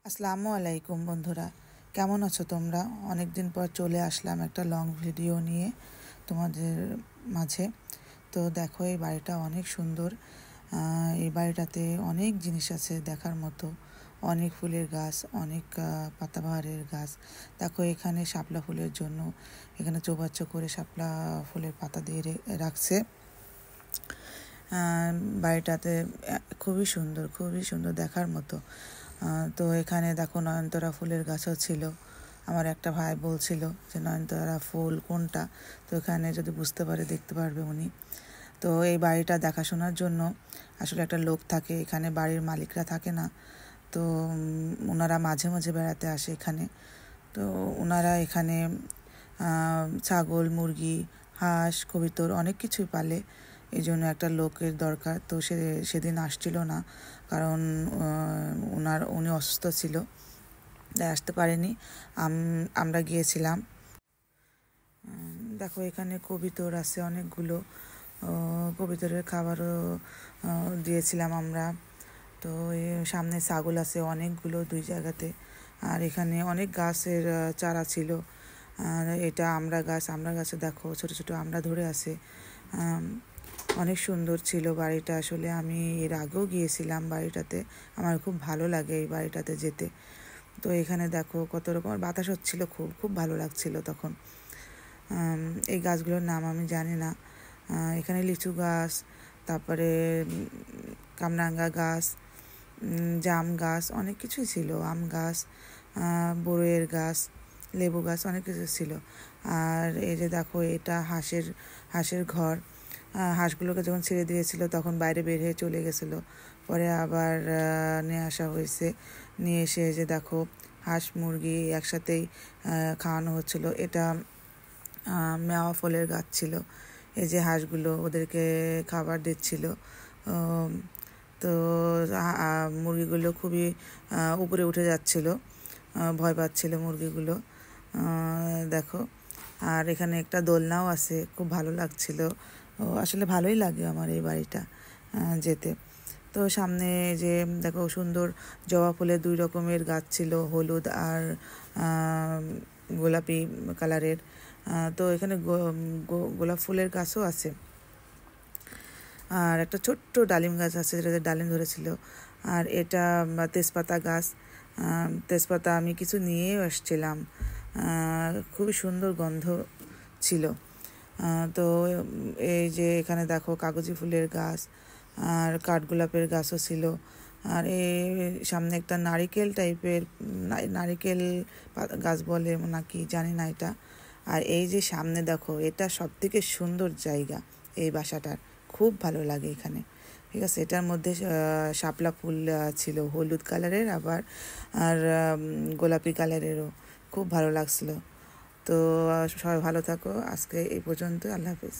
আসসালামু আলাইকুম বন্ধুরা, কেমন আছো তোমরা? অনেক দিন পর চলে আসলাম একটা লং ভিডিও নিয়ে তোমাদের মাঝে। তো দেখো, এই বাড়িটা অনেক সুন্দর। এই বাড়িটাতে অনেক জিনিস আছে দেখার মতো, অনেক ফুলের গাছ, অনেক পাতাবাহারের গাছ। দেখো, এখানে শাপলা ফুলের জন্য এখানে চৌবাচ্চা করে শাপলা ফুলের পাতা দিয়ে রাখছে। বাড়িটাতে খুবই সুন্দর, খুবই সুন্দর দেখার মতো। তো এখানে দেখো, নয়নতারা ফুলের গাছও ছিল। আমার একটা ভাই বলছিল যে নয়নতারা ফুল কোনটা, তো এখানে যদি বুঝতে পারে দেখতে পারবে উনি। তো এই বাড়িটা দেখাশোনার জন্য আসলে একটা লোক থাকে এখানে, বাড়ির মালিকরা থাকে না। তো ওনারা মাঝে মাঝে বেড়াতে আসে এখানে। তো ওনারা এখানে ছাগল, মুরগি, হাঁস, কবুতর অনেক কিছুই পালে। এই জন্য একটা লোকের দরকার। তো সেদিন আসছিল না, কারণ উনি অসুস্থ ছিল, তাই আসতে পারেনি। আমরা গিয়েছিলাম। দেখো, এখানে কবুতর আছে অনেকগুলো, কবুতরের খাবারও দিয়েছিলাম আমরা। তো সামনে ছাগল আছে অনেকগুলো, দুই জায়গাতে। আর এখানে অনেক গাছের চারা ছিল। আর এটা আমড়া গাছে দেখো ছোট ছোট আমড়া ধরে আছে। অনেক সুন্দর ছিল বাড়িটা। আসলে আমি এর আগেও গিয়েছিলাম বাড়িটাতে, আমার খুব ভালো লাগে এই বাড়িটাতে যেতে। তো এখানে দেখো কত রকমের বাতাস হচ্ছিল, খুব খুব ভালো লাগছিল তখন। এই গাছগুলোর নাম আমি জানি না। এখানে লিচু গাছ, তারপরে কামরাঙ্গা গাছ, জাম গাছ, অনেক কিছুই ছিল। আম গাছ, বড়ইয়ের গাছ, লেবু গাছ, অনেক কিছু ছিল। আর এই যে দেখো, এটা হাঁসের ঘর। হাঁসগুলোকে যখন ছেড়ে দিয়েছিল তখন বাইরে বের হয়ে চলে গেছিলো, পরে আবার নিয়ে আসা হয়েছে। নিয়ে এসে যে দেখো, হাঁস মুরগি একসাথেই খাওয়ানো হচ্ছিল। এটা মেওয়া ফলের গাছ ছিল। এই যে হাঁসগুলো ওদেরকে খাবার দিচ্ছিল। তো মুরগিগুলো খুবই উপরে উঠে যাচ্ছিল, ভয় পাচ্ছিল মুরগিগুলো। দেখো, আর এখানে একটা দোলনাও আছে, খুব ভালো লাগছিল। আসলে ভালোই লাগে আমার এই বাড়িটা যেতে। তো সামনে যে দেখো, সুন্দর জবা ফুলের 2 রকমের গাছ ছিল, হলুদ আর গোলাপি কালারের। তো এখানে গোলাপ ফুলের গাছও আছে। আর একটা ছোট্ট ডালিম গাছ আছে, যেটাতে ডালিম ধরেছিল। আর এটা তেজপাতা গাছ। তেজপাতা আমি কিছু নিয়েও আসছিলাম, খুবই সুন্দর গন্ধ ছিল। তো এই যে এখানে দেখো, কাগজি ফুলের গাছ আর কাঠগোলাপের গাছও ছিল। আর এই সামনে একটা নারিকেল টাইপের, নারিকেল গাছ বলে নাকি জানি না এটা। আর এই যে সামনে দেখো, এটা সবথেকে সুন্দর জায়গা এই বাসাটার, খুব ভালো লাগে এখানে। ঠিক আছে, এটার মধ্যে শাপলা ফুল ছিল হলুদ কালারের, আবার আর গোলাপি কালারেরও, খুব ভালো লাগছিল। তো সবাই ভালো থাকো, আজকে এই পর্যন্ত, আল্লাহ হাফেজ।